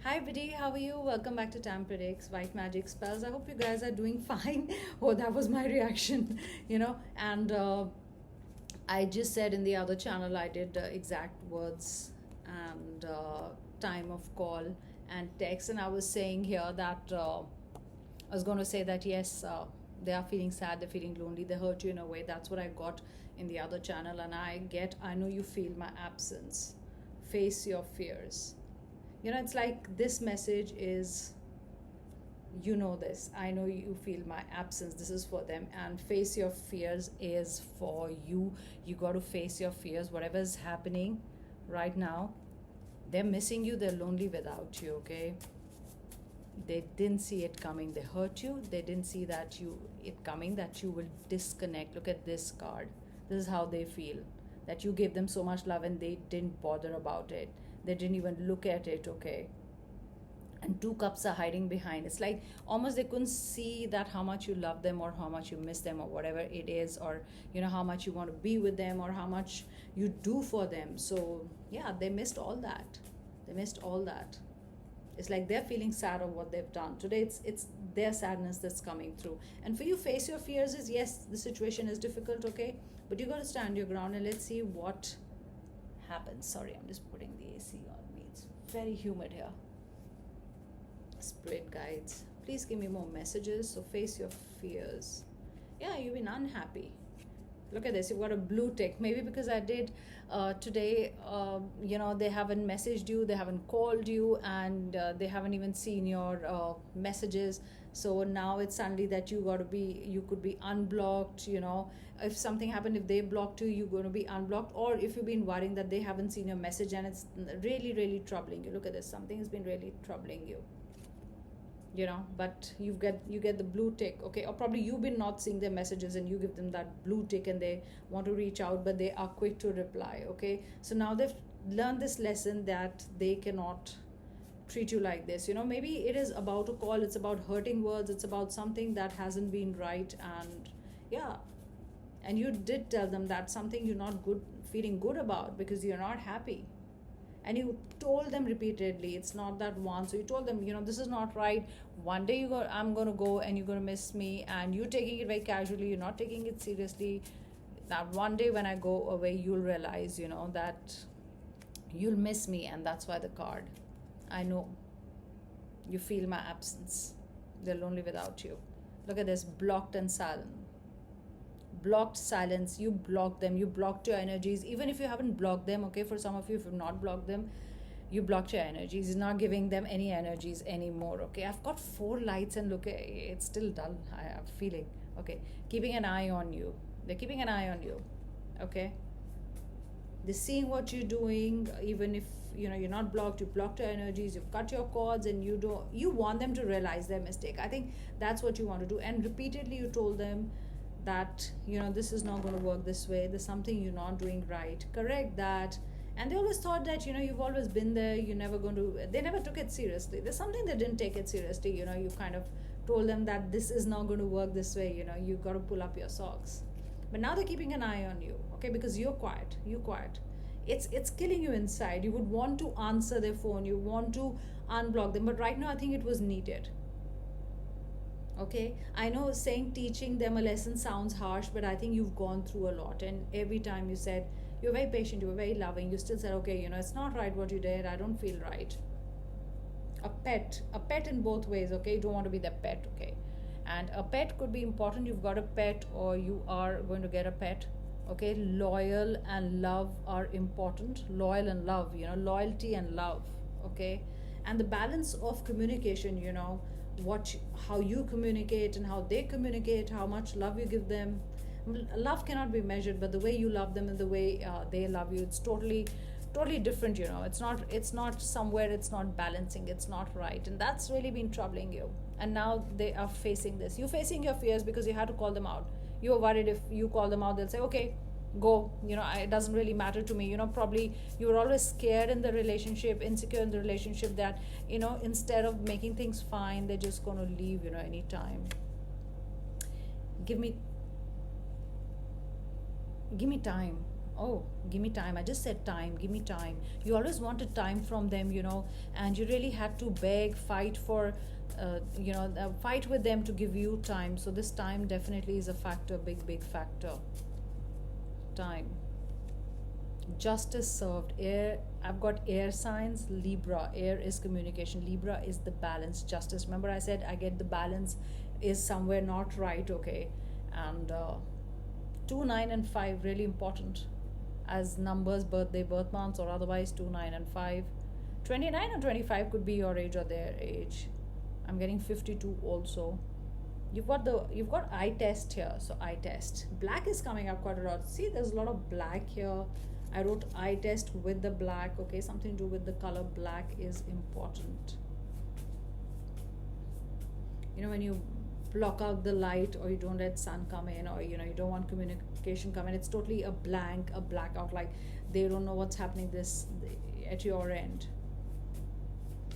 Hi, Vidhi, how are you? Welcome back to Tam Predicts White Magic Spells. I hope you guys are doing fine. Oh, that was my reaction, And I just said in the other channel, I did exact words and time of call and text. And I was saying here that I was going to say that yes, they are feeling sad, they're feeling lonely, they hurt you in a way. That's what I got in the other channel. And I know you feel my absence. Face your fears. It's like this message is, this. I know you feel my absence. This is for them. And face your fears is for you. You got to face your fears, whatever is happening right now. They're missing you, they're lonely without you, okay? They didn't see it coming. They hurt you. They didn't see it coming, that you will disconnect. Look at this card. This is how they feel, that you gave them so much love and they didn't bother about it. They didn't even look at it, okay? And two cups are hiding behind. It's like almost they couldn't see that how much you love them or how much you miss them or whatever it is, or how much you want to be with them or how much you do for them. So yeah, they missed all that. They missed all that. It's like they're feeling sad of what they've done today. It's their sadness that's coming through. And for you, face your fears is, yes, the situation is difficult, okay, but you got to stand your ground. And let's see what happens. Sorry, I'm just putting the AC on me. It's very humid here. Spirit guides, please give me more messages. So face your fears. Yeah, you've been unhappy. Look at this, you've got a blue tick. Maybe because I did today, they haven't messaged you, they haven't called you, and they haven't even seen your messages. So now it's suddenly that you could be unblocked. If something happened, if they blocked you, you're going to be unblocked. Or if you've been worrying that they haven't seen your message and it's really, really troubling you. Look at this, something has been really troubling you. But you get the blue tick, okay? Or probably you've been not seeing their messages and you give them that blue tick and they want to reach out, but they are quick to reply, okay? So now they've learned this lesson that they cannot treat you like this. Maybe it is about a call, it's about hurting words, it's about something that hasn't been right. And yeah, and you did tell them that something you're not feeling good about because you're not happy. And you told them repeatedly, it's not that one. So you told them, this is not right. One day I'm going to go and you're going to miss me, and you're taking it very casually, you're not taking it seriously. That one day when I go away, you'll realize, that you'll miss me. And that's why the card, I know you feel my absence. They're lonely without you. Look at this, blocked and silent. Blocked, silence. You blocked them, you blocked your energies. Even if you haven't blocked them, okay, for some of you, if you've not blocked them, you blocked your energies. You're not giving them any energies anymore, okay? I've got 4 lights and look, it's still dull. I have a feeling, okay? Keeping an eye on you. They're keeping an eye on you, okay? They're seeing what you're doing. Even if you're not blocked, you blocked your energies, you've cut your cords, and you want them to realize their mistake. I think that's what you want to do. And repeatedly you told them that this is not going to work this way, there's something you're not doing right, correct that. And they always thought that you've always been there, you're never going to, they never took it seriously. There's something they didn't take it seriously. You kind of told them that this is not going to work this way, you got to pull up your socks. But now they're keeping an eye on you, okay, because you're quiet. It's killing you inside. You would want to answer their phone, you want to unblock them, but right now I think it was needed. Okay, I know teaching them a lesson sounds harsh, but I think you've gone through a lot. And every time you said, you're very patient, you were very loving, you still said, okay, it's not right what you did, I don't feel right. A pet in both ways, okay? You don't want to be the pet, okay? And a pet could be important. You've got a pet or you are going to get a pet, okay? Loyal and love are important. Loyal and love, loyalty and love, okay? And the balance of communication, how you communicate and how they communicate, how much love you give them. Love cannot be measured, but the way you love them and the way they love you, it's totally different. It's not somewhere, it's not balancing, it's not right. And that's really been troubling you. And now they are facing this. You're facing your fears because you had to call them out. You were worried if you call them out, they'll say, okay, go, it doesn't really matter to me. Probably you were always scared in the relationship, insecure in the relationship, that instead of making things fine, they're just going to leave anytime. Give me time. Oh, give me time. I just said time. Give me time. You always wanted time from them, and you really had to beg, fight for, fight with them to give you time. So this time definitely is a factor, big, big factor. Time. Justice served. Air. I've got air signs. Libra. Air is communication. Libra is the balance. Justice. Remember, I said I get the balance is somewhere not right. Okay, and 2, 9, and 5 really important as numbers, birthday, birth months, or otherwise. 2, 9, and 5. 29 and 25 could be your age or their age. I'm getting 52 also. You've got eye test here, so eye test. Black is coming up quite a lot. See, there's a lot of black here. I wrote eye test with the black. Okay, something to do with the color black is important. When you block out the light, or you don't let sun come in, or you don't want communication come in, it's totally a blank, a blackout, like they don't know what's happening this at your end.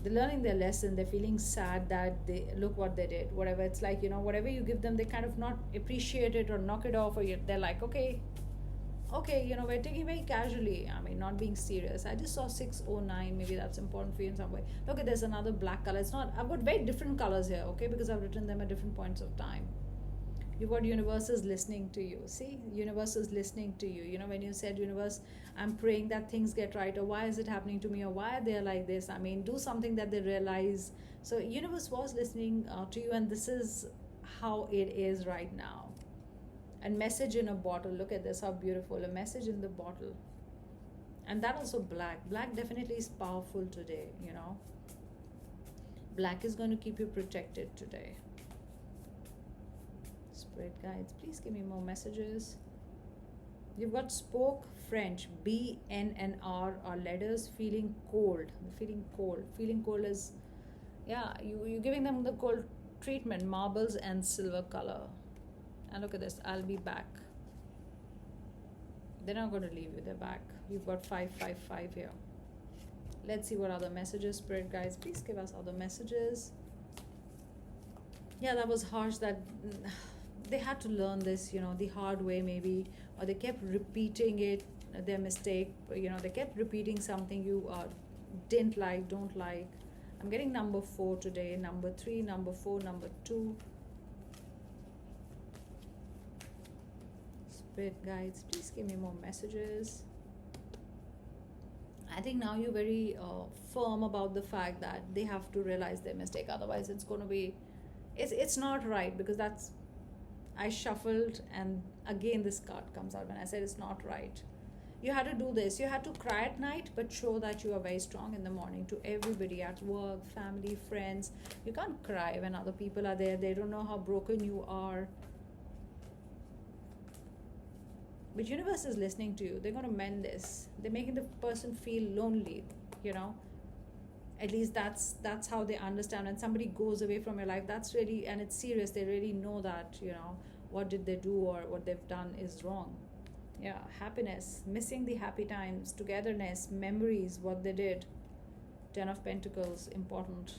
They're learning their lesson. They're feeling sad that they look what they did, whatever. It's like, whatever you give them, they kind of not appreciate it or knock it off, or they're like, okay, we're taking it very casually. I mean, not being serious. I just saw 609. Maybe that's important for you in some way. Look at, there's another black color. It's not, I've got very different colors here, okay, because I've written them at different points of time. You've got universe is listening to you. See, universe is listening to you. When you said, universe, I'm praying that things get right, or why is it happening to me, or why are they like this? I mean, do something that they realize. So universe was listening to you, and this is how it is right now. And message in a bottle. Look at this, how beautiful. A message in the bottle. And that also black. Black definitely is powerful today, Black is going to keep you protected today. Spirit guides, please give me more messages. You've got spoke French. B, N, and R are letters. Feeling cold. Feeling cold. Feeling cold is, you're giving them the cold treatment. Marbles and silver color. And look at this, I'll be back. They're not going to leave you, they're back. You've got 555 here. Let's see what other messages, spirit guides. Please give us other messages. Yeah, that was harsh, that they had to learn this, the hard way maybe, or they kept repeating it, their mistake. They kept repeating something you didn't like, don't like. I'm getting number 4 today, number 3, number 4, number 2. Spirit guides, please give me more messages. I think now you're very firm about the fact that they have to realize their mistake. Otherwise, it's going to be, it's not right, because that's, I shuffled, and again this card comes out when I said it's not right. You had to do this. You had to cry at night, but show that you are very strong in the morning to everybody at work, family, friends. You can't cry when other people are there. They don't know how broken you are. But universe is listening to you. They're going to mend this. They're making the person feel lonely, At least that's how they understand. When somebody goes away from your life, that's really, and it's serious. They really know that, what did they do, or what they've done is wrong. Yeah, happiness, missing the happy times, togetherness, memories, what they did. 10 of Pentacles, important.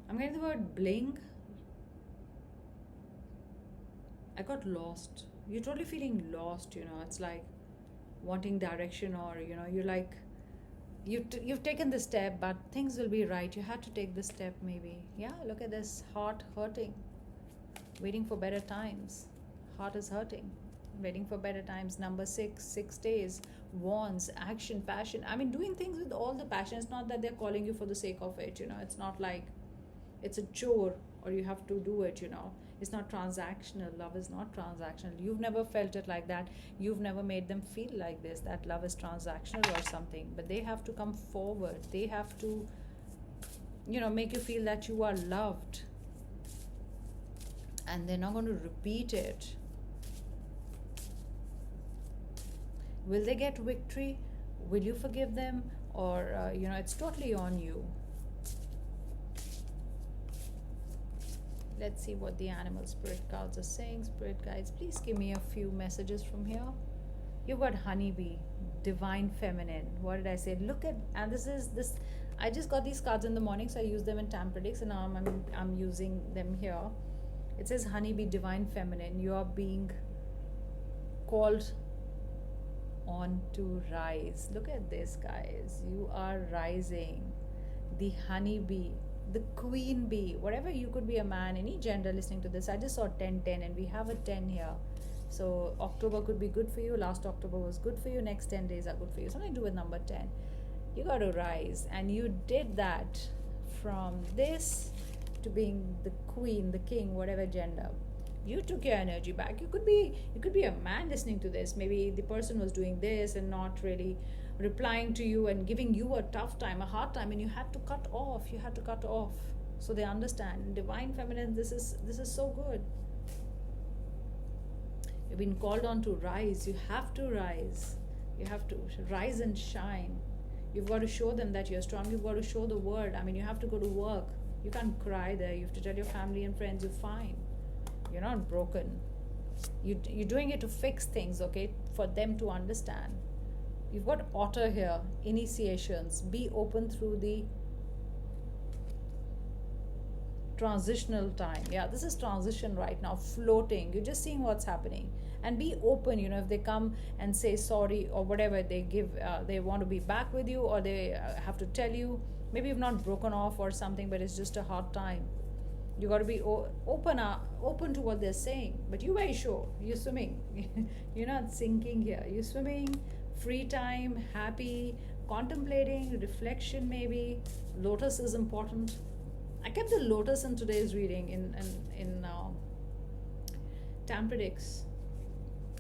I'm getting the word bling. I got lost. You're totally feeling lost, It's like wanting direction, or, you're like, you've taken the step, but things will be right. You had to take the step maybe. Yeah, look at this, heart hurting. Waiting for better times. Heart is hurting. Waiting for better times. Number 6 days. Wands, action, passion. I mean, doing things with all the passion. It's not that they're calling you for the sake of it, It's not like it's a chore, or you have to do it, It's not transactional. Love is not transactional. You've never felt it like that. You've never made them feel like this, that love is transactional or something. But they have to come forward. They have to, make you feel that you are loved. And they're not going to repeat it. Will they get victory? Will you forgive them? Or, it's totally on you. Let's see what the animal spirit cards are saying. Spirit guides, please give me a few messages from here. You've got honeybee, divine feminine. What did I say? Look at, and this, I just got these cards in the morning, so I use them in Tam Predicts, and now I'm using them here. It says, honeybee, divine feminine, you are being called on to rise. Look at this, guys. You are rising. The honeybee, the queen bee, whatever, you could be a man, any gender listening to this. I just saw 1010, and we have a 10 here. So October could be good for you. Last October was good for you. Next 10 days are good for you. Something to do with number 10. You got to rise, and you did that from this to being the queen, the king, whatever gender. You took your energy back. You could be a man listening to this. Maybe the person was doing this and not really replying to you and giving you a tough time, a hard time, and you had to cut off. So they understand. Divine feminine, this is so good. You've been called on to rise. You have to rise. You have to rise and shine. You've got to show them that you're strong. You've got to show the world. I mean, you have to go to work. You can't cry there. You have to tell your family and friends you're fine. You're not broken. You're doing it to fix things, okay? For them to understand. You've got otter here. Initiations. Be open through the transitional time. Yeah, this is transition right now. Floating. You're just seeing what's happening. And be open, if they come and say sorry or whatever, they want to be back with you, or they have to tell you, maybe you've not broken off or something, but it's just a hard time. You got to be open to what they're saying. But you're very sure. You're swimming. You're not sinking here. You're swimming, free time, happy, contemplating, reflection maybe. Lotus is important. I kept the lotus in today's reading in Tam Predicts.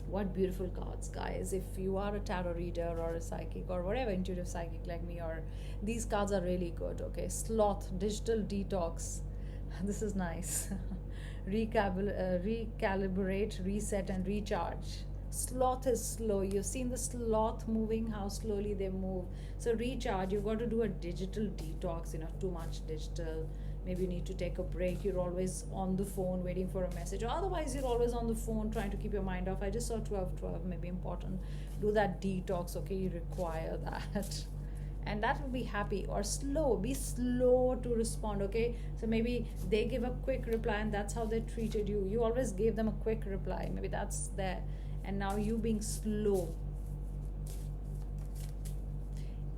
What beautiful cards, guys. If you are a tarot reader or a psychic or whatever, intuitive psychic like me, or these cards are really good, okay? Sloth, digital detox. This is nice. Recalibrate, reset, and recharge. Sloth is slow. You've seen the sloth moving, how slowly they move. So recharge, you've got to do a digital detox, too much digital. Maybe you need to take a break. You're always on the phone waiting for a message, or otherwise you're always on the phone trying to keep your mind off. I just saw 12 maybe important. Do that detox, okay? You require that. And that will be happy. Or slow, be slow to respond, okay? So maybe they give a quick reply and that's how they treated you. You always gave them a quick reply. Maybe that's there. And now you being slow.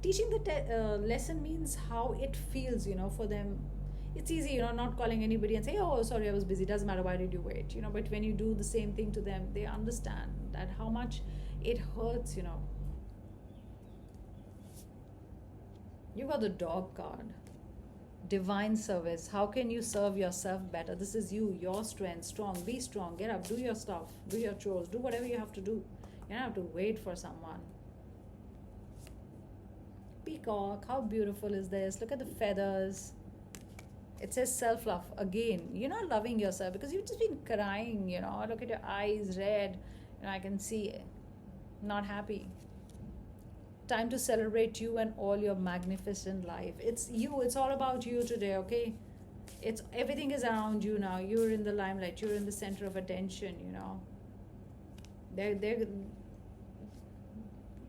Teaching the lesson means how it feels, for them. It's easy, not calling anybody and say, oh, sorry, I was busy. Doesn't matter. Why did you wait? But when you do the same thing to them, they understand that how much it hurts, You got the dog card. Divine service. How can you serve yourself better? This is you, your strength. Strong. Be strong. Get up. Do your stuff. Do your chores. Do whatever you have to do. You don't have to wait for someone. Peacock. How beautiful is this? Look at the feathers. It says self-love. Again, you're not loving yourself because you've just been crying, Look at your eyes, red. I can see it. Not happy. Time to celebrate you and all your magnificent life. It's you. It's all about you today, okay? Everything is around you now. You're in the limelight. You're in the center of attention,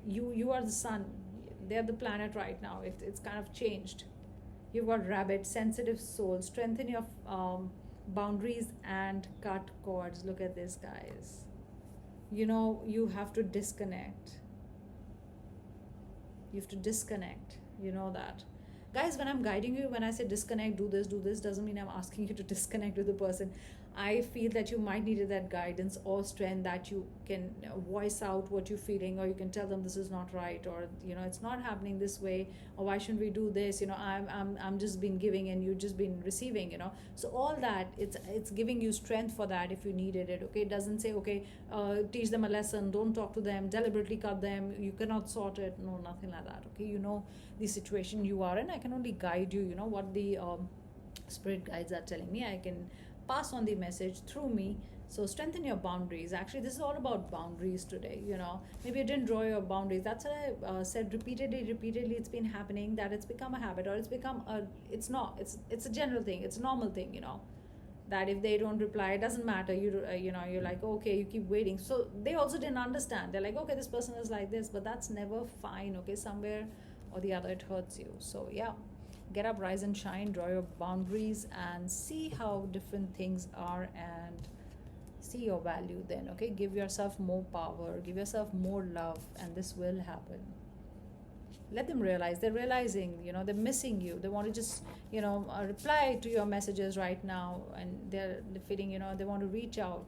You are the sun. They're the planet right now. It's kind of changed. You've got rabbit, sensitive soul. Strengthen your boundaries and cut cords. Look at this, guys. You have to disconnect. You have to disconnect. You know that. Guys, when I'm guiding you, when I say disconnect, do this, doesn't mean I'm asking you to disconnect with the person. I feel that you might need that guidance or strength that you can voice out what you're feeling, or you can tell them this is not right, or it's not happening this way, or why shouldn't we do this? I'm just been giving and you just been receiving. So all that, it's giving you strength for that if you needed it. Okay, it doesn't say teach them a lesson, don't talk to them, deliberately cut them, you cannot sort it. No, nothing like that. Okay, the situation you are in. I can only guide you. What the spirit guides are telling me. I can pass on the message through me. So strengthen your boundaries. Actually, this is all about boundaries today. Maybe you didn't draw your boundaries. That's what I said repeatedly. It's been happening, that it's become a habit, or it's a general thing. It's a normal thing. That if they don't reply, it doesn't matter. You're like, okay, you keep waiting. So they also didn't understand. They're like, okay, this person is like this, but that's never fine. Okay, somewhere or the other it hurts you. So yeah. Get up, rise and shine, draw your boundaries, and see how different things are, and see your value then. Okay, give yourself more power, give yourself more love, and this will happen. Let them realize, they're realizing, they're missing you. They want to just, reply to your messages right now, and they're feeling, they want to reach out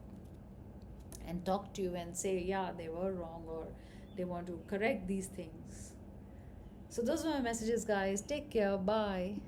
and talk to you and say, yeah, they were wrong, or they want to correct these things. So those are my messages, guys. Take care. Bye.